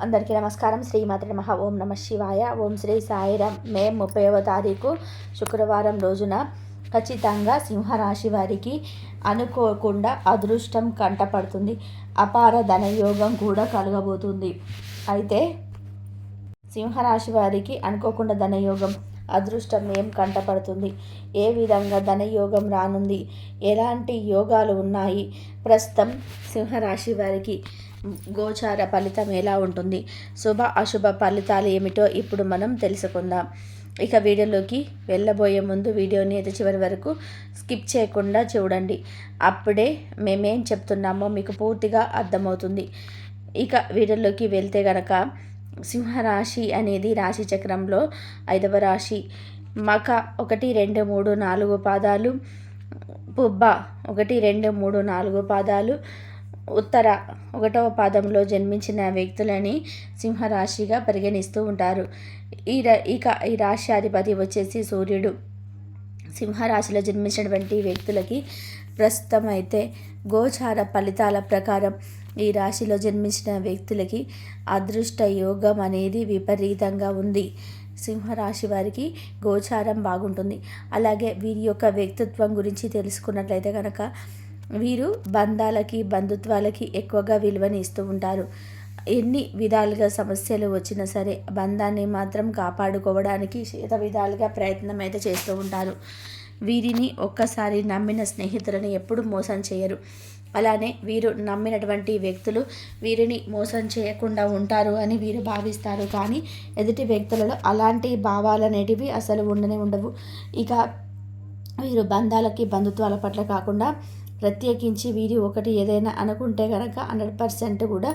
అందరికీ నమస్కారం. శ్రీమాత్రే నమః. ఓం నమ శివాయ. ఓం శ్రీ సాయిరామ్. మే 30వ తారీఖు శుక్రవారం రోజున ఖచ్చితంగా సింహరాశి వారికి అనుకోకుండా అదృష్టం కంటపడుతుంది. అపార ధనయోగం కూడా కలగబోతుంది. అయితే సింహరాశి వారికి అనుకోకుండా ధనయోగం, అదృష్టం ఏం కంటపడుతుంది, ఏ విధంగా ధనయోగం రానుంది, ఎలాంటి యోగాలు ఉన్నాయి, ప్రస్తుతం సింహరాశి వారికి గోచార ఫలితం ఎలా ఉంటుంది, శుభ అశుభ ఫలితాలు ఏమిటో ఇప్పుడు మనం తెలుసుకుందాం. ఇక వీడియోలోకి వెళ్ళబోయే ముందు వీడియోని అయితే చివరి వరకు స్కిప్ చేయకుండా చూడండి. అప్పుడే మేమేం చెప్తున్నామో మీకు పూర్తిగా అర్థమవుతుంది. ఇక వీడియోలోకి వెళ్తే గనక సింహరాశి అనేది రాశి చక్రంలో 5వ రాశి. మఖ 1, 2, 3, 4 పాదాలు, పుబ్బ 1, 2, 3, 4 పాదాలు, ఉత్తర 1వ పాదంలో జన్మించిన వ్యక్తులని సింహరాశిగా పరిగణిస్తూ ఉంటారు. ఇక ఈ రాశి అధిపతి వచ్చేసి సూర్యుడు. సింహరాశిలో జన్మించినటువంటి వ్యక్తులకి ప్రస్తుతం అయితే గోచార ఫలితాల ప్రకారం ఈ రాశిలో జన్మించిన వ్యక్తులకి అదృష్ట యోగం అనేది విపరీతంగా ఉంది. సింహరాశి వారికి గోచారం బాగుంటుంది. అలాగే వీరి యొక్క వ్యక్తిత్వం గురించి తెలుసుకున్నట్లయితే కనుక వీరు బంధాలకి, బంధుత్వాలకి ఎక్కువగా విలువని ఇస్తూ ఉంటారు. ఎన్ని విధాలుగా సమస్యలు వచ్చినా సరే బంధాన్ని మాత్రం కాపాడుకోవడానికి శత విధాలుగా ప్రయత్నం అయితే చేస్తూ ఉంటారు. వీరిని ఒక్కసారి నమ్మిన స్నేహితులని ఎప్పుడు మోసం చేయరు. అలానే వీరు నమ్మినటువంటి వ్యక్తులు వీరిని మోసం చేయకుండా ఉంటారు అని వీరు భావిస్తారు. కానీ ఎదుటి వ్యక్తులలో అలాంటి భావాలు అనేటివి అసలు ఉండవు. ఇక వీరు బంధాలకి, బంధుత్వాల పట్ల కాకుండా ప్రత్యేకించి వీరు ఒకటి ఏదైనా అనుకుంటే కనుక 100% కూడా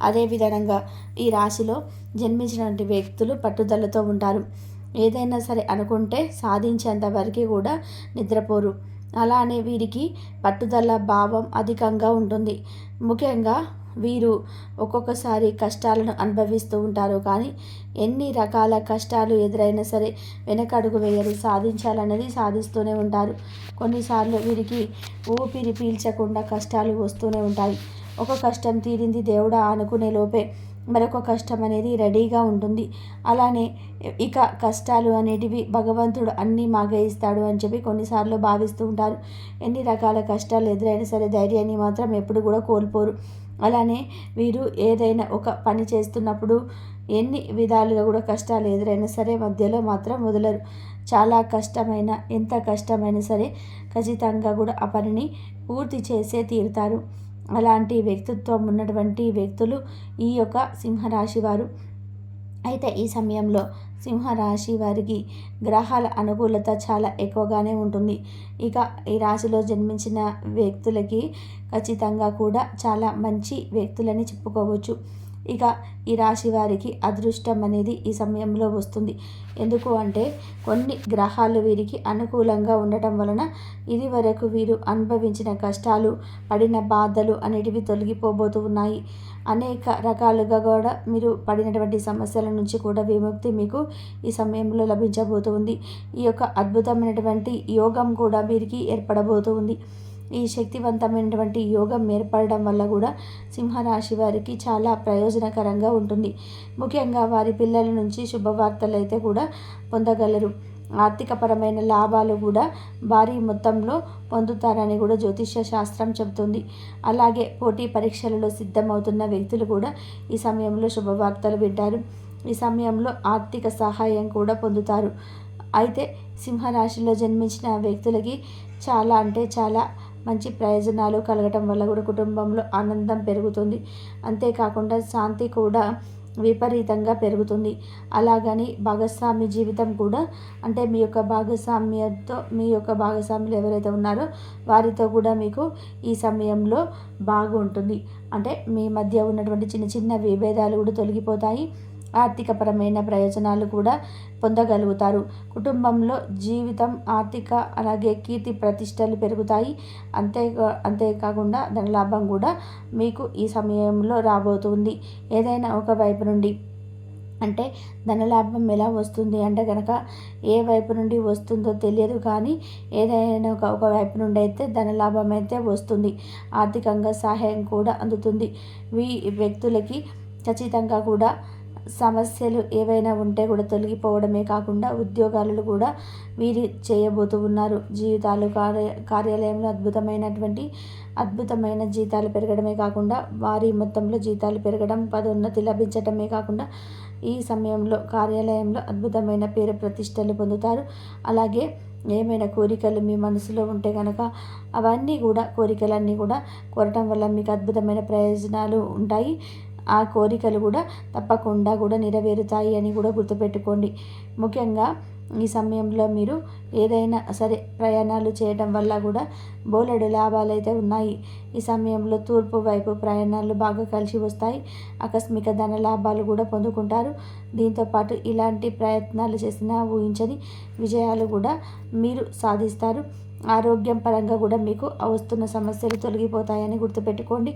అదే విధంగా ఈ రాశిలో జన్మించినటువంటి వ్యక్తులు పట్టుదలతో ఉంటారు. ఏదైనా సరే అనుకుంటే సాధించేంత వరకు కూడా నిద్రపోరు. అలానే వీరికి పట్టుదల భావం అధికంగా ఉంటుంది. ముఖ్యంగా వీరు ఒక్కొక్కసారి కష్టాలను అనుభవిస్తూ ఉంటారు. కానీ ఎన్ని రకాల కష్టాలు ఎదురైనా సరే వెనకడుగు వేయరు. సాధించాలనేది సాధిస్తూనే ఉంటారు. కొన్నిసార్లు వీరికి ఊపిరి పీల్చకుండా కష్టాలు వస్తూనే ఉంటాయి. ఒక కష్టం తీరింది దేవుడా అనుకునే లోపే మరొక కష్టం అనేది రెడీగా ఉంటుంది. అలానే ఇక కష్టాలు అనేటివి భగవంతుడు అన్నీ మాగే ఇస్తాడు అని చెప్పి కొన్నిసార్లు భావిస్తూ ఉంటారు. ఎన్ని రకాల కష్టాలు ఎదురైనా సరే ధైర్యాన్ని మాత్రం ఎప్పుడు కూడా కోల్పోరు. అలానే వీరు ఏదైనా ఒక పని చేస్తున్నప్పుడు ఎన్ని విధాలుగా కూడా కష్టాలు ఎదురైనా సరే మధ్యలో మాత్రం వదలరు. చాలా కష్టమైన, ఎంత కష్టమైనా సరే ఖచ్చితంగా కూడా ఆ పనిని పూర్తి చేసే తీరుతారు. అలాంటి వ్యక్తిత్వం ఉన్నటువంటి వ్యక్తులు ఈ యొక్క సింహరాశి వారు. అయితే ఈ సమయంలో సింహరాశి వారికి గ్రహాల అనుకూలత చాలా ఎక్కువగానే ఉంటుంది. ఇక ఈ రాశిలో జన్మించిన వ్యక్తులకి ఖచ్చితంగా కూడా చాలా మంచి వ్యక్తులని చెప్పుకోవచ్చు. ఇక ఈ రాశి వారికి అదృష్టం అనేది ఈ సమయంలో వస్తుంది. ఎందుకు అంటే కొన్ని గ్రహాలు వీరికి అనుకూలంగా ఉండటం వలన ఇది వరకు వీరు అనుభవించిన కష్టాలు, పడిన బాధలు అనేటివి తొలగిపోబోతూ ఉన్నాయి. అనేక రకాలుగా కూడా మీరు పడినటువంటి సమస్యల నుంచి కూడా విముక్తి మీకు ఈ సమయంలో లభించబోతుంది. ఈ యొక్క అద్భుతమైనటువంటి యోగం కూడా వీరికి ఏర్పడబోతుంది. ఈ శక్తివంతమైనటువంటి యోగం ఏర్పడడం వల్ల కూడా సింహరాశి వారికి చాలా ప్రయోజనకరంగా ఉంటుంది. ముఖ్యంగా వారి పిల్లల నుంచి శుభవార్తలు అయితే కూడా పొందగలరు. ఆర్థికపరమైన లాభాలు కూడా భారీ మొత్తంలో పొందుతారని కూడా జ్యోతిష్య శాస్త్రం చెబుతుంది. అలాగే పోటీ పరీక్షలలో సిద్ధమవుతున్న వ్యక్తులు కూడా ఈ సమయంలో శుభవార్తలు వింటారు. ఈ సమయంలో ఆర్థిక సహాయం కూడా పొందుతారు. అయితే సింహరాశిలో జన్మించిన వ్యక్తులకి చాలా అంటే చాలా మంచి ప్రయోజనాలు కలగటం వల్ల కూడా కుటుంబంలో ఆనందం పెరుగుతుంది. అంతేకాకుండా శాంతి కూడా విపరీతంగా పెరుగుతుంది. అలాగని భాగస్వామి జీవితం కూడా, అంటే మీ యొక్క భాగస్వాములు ఎవరైతే ఉన్నారో వారితో కూడా మీకు ఈ సమయంలో బాగుంటుంది. అంటే మీ మధ్య ఉన్నటువంటి చిన్న చిన్న విభేదాలు కూడా తొలగిపోతాయి. ఆర్థికపరమైన ప్రయోజనాలు కూడా పొందగలుగుతారు. కుటుంబంలో జీవితం, ఆర్థిక అలాగే కీర్తి ప్రతిష్టలు పెరుగుతాయి. అంతేకాకుండా ధనలాభం కూడా మీకు ఈ సమయంలో రాబోతుంది. ఏదైనా ఒక వైపు నుండి, అంటే ధనలాభం ఎలా వస్తుంది అంటే కనుక ఏ వైపు నుండి వస్తుందో తెలియదు. కానీ ఏదైనా ఒక వైపు నుండి అయితే ధనలాభం అయితే వస్తుంది. ఆర్థికంగా సహాయం కూడా అందుతుంది. వ్యక్తులకి ఖచ్చితంగా కూడా సమస్యలు ఏవైనా ఉంటే కూడా తొలగిపోవడమే కాకుండా ఉద్యోగాలు కూడా వీరి చేయబోతూ ఉన్నారు. జీవితాలు కార్యాలయంలో అద్భుతమైన జీతాలు పెరగడమే కాకుండా భారీ మొత్తంలో జీతాలు పెరగడం, పదోన్నతి లభించడమే కాకుండా ఈ సమయంలో కార్యాలయంలో అద్భుతమైన పేరు ప్రతిష్టలు పొందుతారు. అలాగే ఏమైనా కోరికలు మీ మనసులో ఉంటే కనుక అవన్నీ కూడా కోరికలన్నీ కూడా కోరటం వల్ల మీకు అద్భుతమైన ప్రయోజనాలు ఉంటాయి. ఆ కోరికలు కూడా తప్పకుండా కూడా నెరవేరుతాయి అని కూడా గుర్తుపెట్టుకోండి. ముఖ్యంగా ఈ సమయంలో మీరు ఏదైనా సరే ప్రయాణాలు చేయడం వల్ల కూడా బోలెడు లాభాలు అయితే ఉన్నాయి. ఈ సమయంలో తూర్పు వైపు ప్రయాణాలు బాగా కలిసి వస్తాయి. ఆకస్మిక ధన లాభాలు కూడా పొందుకుంటారు. దీంతోపాటు ఇలాంటి ప్రయత్నాలు చేసినా ఊహించని విజయాలు కూడా మీరు సాధిస్తారు. ఆరోగ్యం పరంగా కూడా మీకు వస్తున్న సమస్యలు తొలగిపోతాయని గుర్తుపెట్టుకోండి.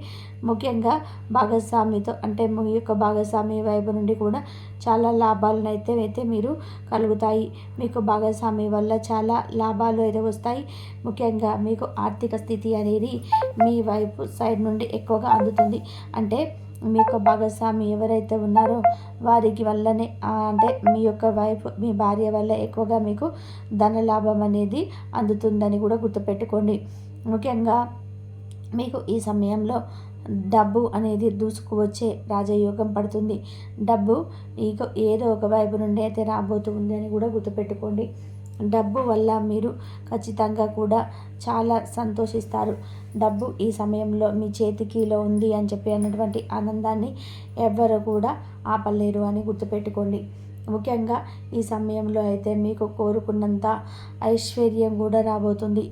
ముఖ్యంగా భాగస్వామితో అంటే మీ యొక్క భాగస్వామి వైపు నుండి కూడా చాలా లాభాలను అయితే మీరు కలుగుతాయి. మీకు భాగస్వామి వల్ల చాలా లాభాలు అయితే వస్తాయి. ముఖ్యంగా మీకు ఆర్థిక స్థితి అనేది మీ వైపు సైడ్ నుండి ఎక్కువగా అందుతుంది. అంటే మీ యొక్క భాగస్వామి ఎవరైతే ఉన్నారో వారికి వల్లనే అంటే మీ యొక్క వైఫ్ మీ భార్య వల్ల ఎక్కువగా మీకు ధన లాభం అనేది అందుతుందని కూడా గుర్తుపెట్టుకోండి. ముఖ్యంగా మీకు ఈ సమయంలో డబ్బు అనేది దూసుకువచ్చే రాజయోగం పడుతుంది. డబ్బు మీకు ఏదో ఒక వైపు నుండి అయితే రాబోతుంది అని కూడా గుర్తుపెట్టుకోండి. డబ్బు వల్ల మీరు ఖచ్చితంగా కూడా చాలా సంతోషిస్తారు. డబ్బు ఈ సమయంలో మీ చేతికిలో ఉంది అని చెప్పి అన్నటువంటి ఆనందాన్ని ఎవ్వరు కూడా ఆపలేరు అని గుర్తుపెట్టుకోండి. ముఖ్యంగా ఈ సమయంలో అయితే మీకు కోరుకున్నంత ఐశ్వర్యం కూడా రాబోతుంది.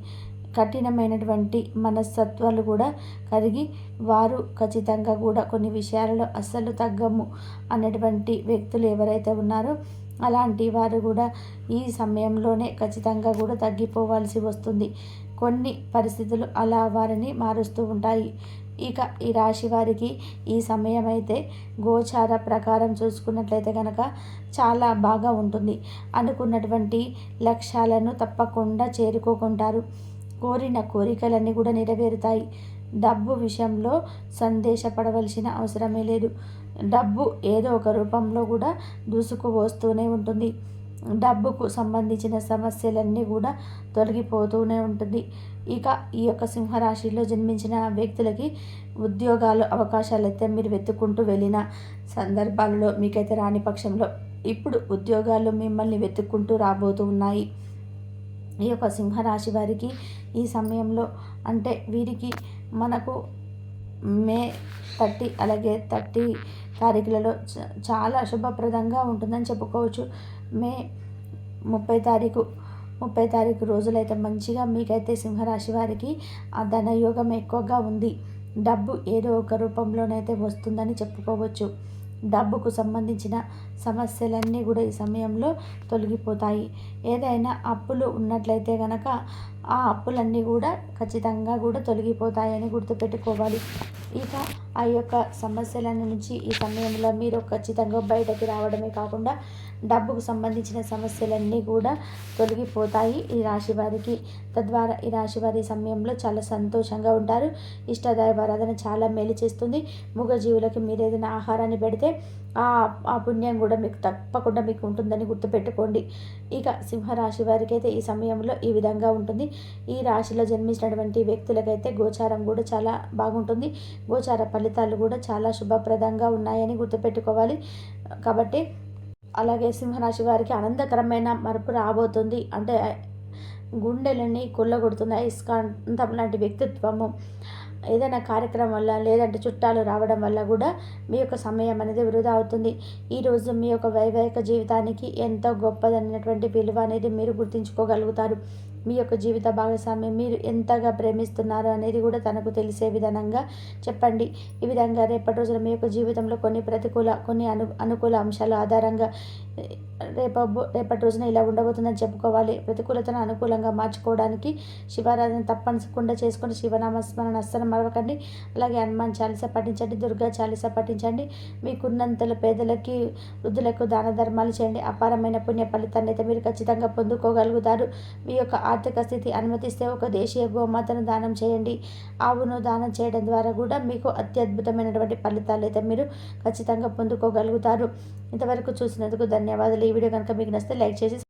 కఠినమైనటువంటి మనస్తత్వాలు కూడా కరిగి వారు ఖచ్చితంగా కూడా కొన్ని విషయాలలో అస్సలు తగ్గము అన్నటువంటి వ్యక్తులు ఎవరైతే ఉన్నారో అలాంటి వారు కూడా ఈ సమయంలోనే ఖచ్చితంగా కూడా తగ్గిపోవాల్సి వస్తుంది. కొన్ని పరిస్థితులు అలా వారిని మారుస్తూ ఉంటాయి. ఇక ఈ రాశి వారికి ఈ సమయం అయితే గోచార ప్రకారం చూసుకున్నట్లయితే కనుక చాలా బాగా ఉంటుంది. అనుకున్నటువంటి లక్ష్యాలను తప్పకుండా చేరుకోకుంటారు. కోరిన కోరికలన్నీ కూడా నెరవేరుతాయి. డబ్బు విషయంలో సందేశపడవలసిన అవసరమే లేదు. డబ్బు ఏదో ఒక రూపంలో కూడా దూసుకు వస్తూనే ఉంటుంది. డబ్బుకు సంబంధించిన సమస్యలన్నీ కూడా తొలగిపోతూనే ఉంటుంది. ఇక ఈ యొక్క సింహరాశిలో జన్మించిన వ్యక్తులకి ఉద్యోగాలు అవకాశాలు అయితే మీరు వెతుక్కుంటూ వెళ్ళిన సందర్భాలలో మీకైతే రాని పక్షంలో ఇప్పుడు ఉద్యోగాలు మిమ్మల్ని వెతుక్కుంటూ రాబోతూ ఉన్నాయి. ఈ యొక్క సింహరాశి వారికి ఈ సమయంలో అంటే వీరికి మనకు మే 30 అలాగే 30 తారీఖులలో చాలా శుభప్రదంగా ఉంటుందని చెప్పుకోవచ్చు. మే 30 తారీఖు రోజులైతే మంచిగా మీకైతే సింహరాశి వారికి ఆ ధనయోగం ఎక్కువగా ఉంది. డబ్బు ఏదో ఒక రూపంలోనైతే వస్తుందని చెప్పుకోవచ్చు. డబ్బుకు సంబంధించిన సమస్యలన్నీ కూడా ఈ సమయంలో తొలగిపోతాయి. ఏదైనా అప్పులు ఉన్నట్లయితే కనుక ఆ అప్పులన్నీ కూడా ఖచ్చితంగా కూడా తొలగిపోతాయని గుర్తుపెట్టుకోవాలి. ఇక ఆ యొక్క సమస్యల నుంచి ఈ సమయంలో మీరు ఖచ్చితంగా బయటకు రావడమే కాకుండా డబ్బుకు సంబంధించిన సమస్యలన్నీ కూడా తొలగిపోతాయి ఈ రాశి వారికి. తద్వారా ఈ రాశి వారి సమయంలో చాలా సంతోషంగా ఉంటారు. ఇష్టదైవ ఆరాధన చాలా మేలు చేస్తుంది. మూగజీవులకి మీరు ఏదైనా ఆహారాన్ని పెడితే ఆ పుణ్యం కూడా మీకు తప్పకుండా మీకు ఉంటుందని గుర్తుపెట్టుకోండి. ఇక సింహరాశి వారికి అయితే ఈ సమయంలో ఈ విధంగా ఉంటుంది. ఈ రాశిలో జన్మించినటువంటి వ్యక్తులకైతే గోచారం కూడా చాలా బాగుంటుంది. గోచార ఫలితాలు కూడా చాలా శుభప్రదంగా ఉన్నాయని గుర్తుపెట్టుకోవాలి. కాబట్టి అలాగే సింహరాశి వారికి ఆనందకరమైన మార్పు రాబోతుంది. అంటే గుండెలని కొల్లగొడుతుంది అయస్కాంతం లాంటి వ్యక్తిత్వము. ఏదైనా కార్యక్రమం వల్ల లేదంటే చుట్టాలు రావడం వల్ల కూడా మీ యొక్క సమయం అనేది వృధా అవుతుంది. ఈరోజు మీ యొక్క వైవాహిక జీవితానికి ఎంతో గొప్పదైనటువంటి విలువ అనేది మీరు గుర్తించుకోగలుగుతారు. మీ యొక్క జీవిత భాగస్వామి మీరు ఎంతగా ప్రేమిస్తున్నారు అనేది కూడా తనకు తెలిసే విధంగా చెప్పండి. ఈ విధంగా రేపటి రోజున మీ యొక్క జీవితంలో కొన్ని ప్రతికూల కొన్ని అనుకూల అంశాల ఆధారంగా రేపటి రోజున ఇలా ఉండబోతుందని చెప్పుకోవాలి. ప్రతికూలతను అనుకూలంగా మార్చుకోవడానికి శివారాధన తప్పనిసరికుండా చేసుకోండి. శివనామస్మరణ అస్సలు మరవకండి. అలాగే హనుమాన్ చాలీసా పఠించండి, దుర్గా చాలీసా పఠించండి. మీకున్నంతలో పేదలకి, వృద్ధులకు దాన ధర్మాలు చేయండి. అపారమైన పుణ్య ఫలితాన్ని అయితే మీరు ఖచ్చితంగా పొందుకోగలుగుతారు. మీ యొక్క ఆర్థిక స్థితి అనుమతిస్తే ఒక దేశీయ గోమాతను దానం చేయండి. ఆవును దానం చేయడం ద్వారా కూడా మీకు అత్యద్భుతమైనటువంటి ఫలితాలు అయితే మీరు ఖచ్చితంగా పొందుకోగలుగుతారు. ఇంతవరకు చూసినందుకు ధన్యవాదాలు. ఈ వీడియో కనుక మీకు నచ్చితే లైక్ చేసి